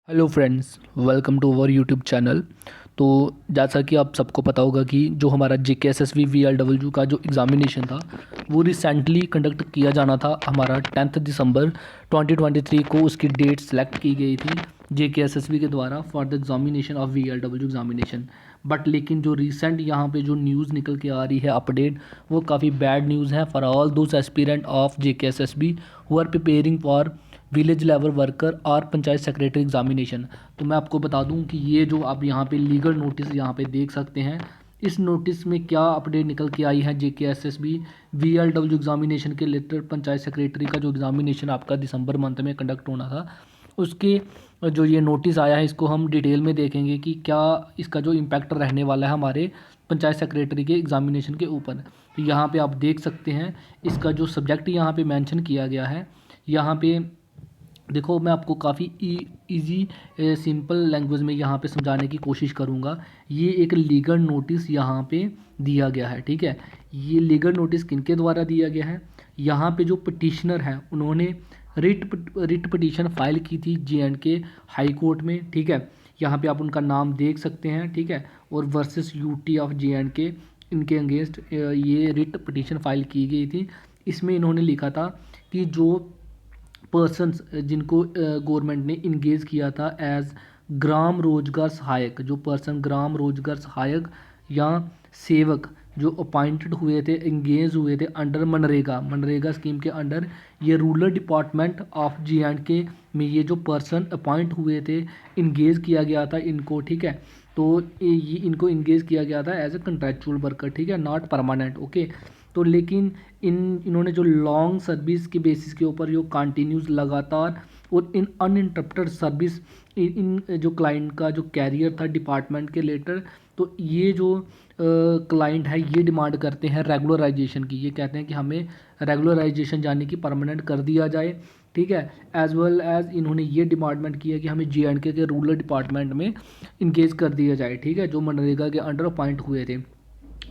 Hello friends, welcome to our YouTube channel. तो जैसा कि आप सबको पता होगा कि जो हमारा JKSSB VLW का जो एग्ज़ामिनेशन था वो रिसेंटली कंडक्ट किया जाना था। हमारा 10 दिसंबर 2023 को उसकी डेट सेलेक्ट की गई थी JKSSB के द्वारा for the examination of VLW examination. But लेकिन जो रिसेंट यहाँ पे जो न्यूज़ निकल के आ रही है अपडेट, वो काफ़ी बैड न्यूज़ है for all those aspirant of JKSSB who are preparing for village level worker और पंचायत सेक्रेटरी एग्जामिनेशन। तो मैं आपको बता दूं कि ये जो आप यहाँ पे लीगल नोटिस यहाँ पे देख सकते हैं, इस नोटिस में क्या अपडेट निकल के आई है JKSSB VLW एग्जामिनेशन के लेटर पंचायत सेक्रेटरी का जो एग्जामिनेशन आपका दिसंबर मंथ में कंडक्ट होना था, उसके जो ये नोटिस आया है इसको हम डिटेल में देखेंगे कि क्या इसका जो इम्पैक्ट रहने वाला है हमारे पंचायत सेक्रेटरी के एग्जामिनेशन के ऊपर। तो यहाँ पे आप देख सकते हैं इसका जो सब्जेक्ट यहाँ पे मेंशन किया गया है। यहाँ पे देखो, मैं आपको काफ़ी इजी सिंपल लैंग्वेज में यहाँ पे समझाने की कोशिश करूँगा। ये एक लीगल नोटिस यहाँ पे दिया गया है, ठीक है। ये लीगल नोटिस किनके द्वारा दिया गया है? यहाँ पे जो पिटिशनर हैं उन्होंने रिट पिटीशन फाइल की थी JNK हाई कोर्ट में, ठीक है। यहाँ पे आप उनका नाम देख सकते हैं, ठीक है। और वर्सेस UT ऑफ JNK, इनके अगेंस्ट ये रिट पिटीशन फाइल की गई थी। इसमें इन्होंने लिखा था कि जो पर्सन्स जिनको गवर्नमेंट ने इंगेज किया था एज ग्राम रोजगार सहायक, जो पर्सन ग्राम रोजगार सहायक या सेवक जो अपॉइंटेड हुए थे, इंगेज हुए थे अंडर मनरेगा स्कीम के अंडर, ये रूरल डिपार्टमेंट ऑफ JNK में ये जो पर्सन अपॉइंट हुए थे, इंगेज किया गया था इनको, ठीक है। तो ये इनको इंगेज किया गया था एज ए कंट्रेक्चुअल वर्कर, ठीक है, नॉट परमानेंट, ओके। तो लेकिन इन्होंने जो लॉन्ग सर्विस के बेसिस के ऊपर जो कंटिन्यूस लगातार और इन अनइंटरप्टेड सर्विस इन जो क्लाइंट का जो कैरियर था डिपार्टमेंट के लेटर, तो ये जो क्लाइंट है ये डिमांड करते हैं रेगुलराइजेशन की। ये कहते हैं कि हमें रेगुलराइजेशन जाने की परमानेंट कर दिया जाए, ठीक है। एज वेल एज इन्होंने ये डिमांड की है कि हमें JNK के रूरल डिपार्टमेंट में इंगेज कर दिया जाए, ठीक है, जो मनरेगा के अंडर अपॉइंट हुए थे।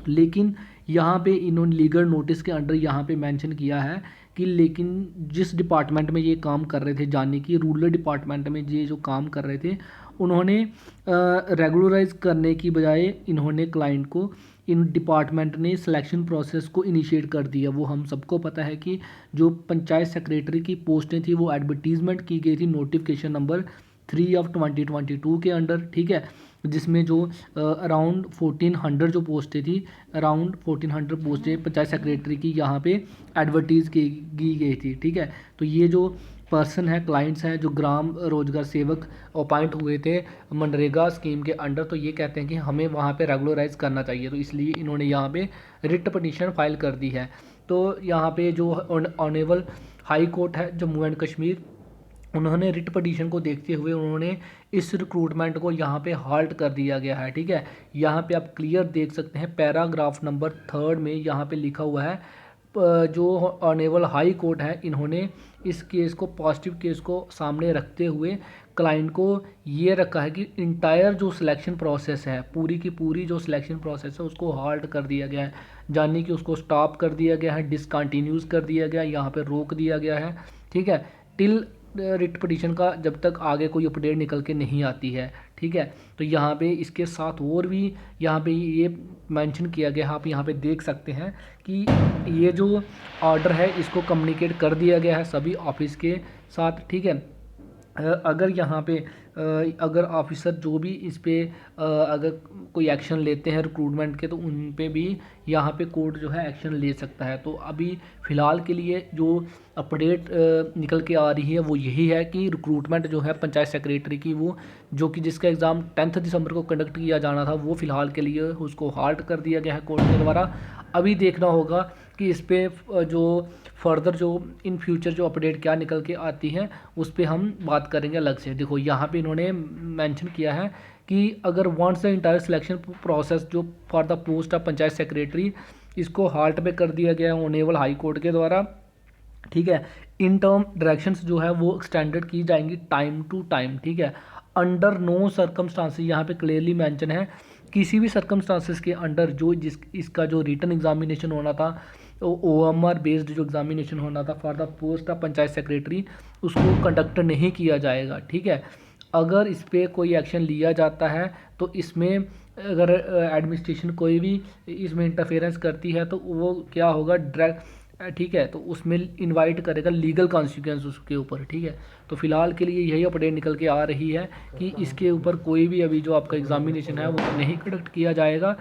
लेकिन यहाँ पे इन्होंने लीगल नोटिस के अंडर यहाँ पे मेंशन किया है कि लेकिन जिस डिपार्टमेंट में ये काम कर रहे थे, जाने की रूरल डिपार्टमेंट में ये जो काम कर रहे थे, उन्होंने रेगुलराइज करने की बजाय इन्होंने क्लाइंट को, इन डिपार्टमेंट ने सिलेक्शन प्रोसेस को इनिशिएट कर दिया। वो हम सबको पता है कि जो पंचायत सेक्रेटरी की पोस्टें थी वो एडवर्टीजमेंट की गई थी नोटिफिकेशन नंबर 3 ऑफ 2022 के अंडर, ठीक है, जिसमें जो अराउंड 1400 जो पोस्टें थी, अराउंड 1400 पोस्टें पंचायत सेक्रेटरी की यहाँ पे एडवर्टीज़ की गई थी, ठीक है। तो ये जो पर्सन है, क्लाइंट्स हैं जो ग्राम रोजगार सेवक अपॉइंट हुए थे मनरेगा स्कीम के अंडर, तो ये कहते हैं कि हमें वहाँ पे रेगुलराइज करना चाहिए। तो इसलिए इन्होंने यहाँ पे रिट पिटीशन फाइल कर दी है। तो यहाँ पे जो ऑनरेबल हाई कोर्ट है जम्मू एंड कश्मीर, उन्होंने रिट पिटीशन को देखते हुए उन्होंने इस रिक्रूटमेंट को यहाँ पे हाल्ट कर दिया गया है, ठीक है। यहाँ पे आप क्लियर देख सकते हैं पैराग्राफ नंबर 3 में यहाँ पे लिखा हुआ है, जो ऑनरेबल हाई कोर्ट है इन्होंने इस केस को, पॉजिटिव केस को सामने रखते हुए क्लाइंट को ये रखा है कि इंटायर जो सिलेक्शन प्रोसेस है, पूरी की पूरी जो सिलेक्शन प्रोसेस है उसको हाल्ट कर दिया गया है, यानी कि उसको स्टॉप कर दिया गया है, डिसकंटिन्यूस कर दिया गया, यहाँ पे रोक दिया गया है, ठीक है, टिल रिट पिटीशन का जब तक आगे कोई अपडेट निकल के नहीं आती है, ठीक है। तो यहाँ पे इसके साथ और भी यहाँ पे ये मेंशन किया गया है, आप यहाँ पे देख सकते हैं कि ये जो ऑर्डर है इसको कम्युनिकेट कर दिया गया है सभी ऑफिस के साथ, ठीक है। अगर यहाँ पे अगर ऑफिसर जो भी इस पे अगर कोई एक्शन लेते हैं रिक्रूटमेंट के, तो उन पे भी यहाँ पे कोर्ट जो है एक्शन ले सकता है। तो अभी फ़िलहाल के लिए जो अपडेट निकल के आ रही है वो यही है कि रिक्रूटमेंट जो है पंचायत सेक्रेटरी की, वो जो कि जिसका एग्ज़ाम 10 दिसंबर को कंडक्ट किया जाना था, वो फ़िलहाल के लिए उसको हाल्ट कर दिया गया है कोर्ट के द्वारा। अभी देखना होगा कि इस पर जो फर्दर जो इन फ्यूचर जो अपडेट क्या निकल के आती है उस पर हम बात करेंगे अलग से। देखो यहाँ पे इन्होंने मेंशन किया है कि अगर once the entire selection process जो for the post of panchayat secretary, इसको हाल्ट पे कर दिया गया है ऑनरेबल हाई कोर्ट के द्वारा, ठीक है। इन टर्म डायरेक्शंस जो है वो एक्सटेंडेड की जाएंगी टाइम टू टाइम, ठीक है। अंडर नो सर्कमस्टांसेस, यहाँ पे क्लियरली मेंशन है, किसी भी सर्कमस्टांसेस के अंडर जो इसका जो रिटन एग्जामिनेशन होना था, तो OMR बेस्ड जो एग्जामिनेशन होना था for the post of panchayat secretary, उसको कंडक्ट नहीं किया जाएगा, ठीक है। अगर इस पर कोई एक्शन लिया जाता है तो इसमें अगर एडमिनिस्ट्रेशन कोई भी इसमें इंटरफेरेंस करती है तो वो क्या होगा, डायरेक्ट, ठीक है, तो उसमें इनवाइट करेगा लीगल कॉन्सिक्वेंस उसके ऊपर, ठीक है। तो फिलहाल के लिए यही अपडेट निकल के आ रही है कि इसके ऊपर कोई भी अभी जो आपका एग्जामिनेशन है वो नहीं कंडक्ट किया जाएगा।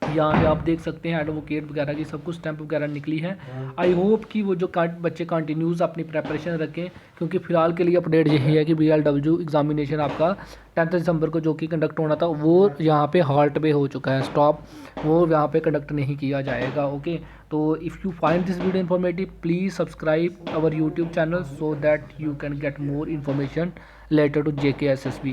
यहाँ पे आप देख सकते हैं एडवोकेट वगैरह की सब कुछ स्टैंप वगैरह निकली है। आई होप कि वो जो बच्चे कंटिन्यूस अपनी प्रेपरेशन रखें, क्योंकि फ़िलहाल के लिए अपडेट यही है कि BLW एग्जामिनेशन आपका 10 दिसंबर को जो कि कंडक्ट होना था वो यहाँ पे हाल्ट पे हो चुका है, स्टॉप, वो यहाँ पे कंडक्ट नहीं किया जाएगा। ओके, तो if you find this video informative please subscribe our YouTube channel so that you can get more information related to JKSSB।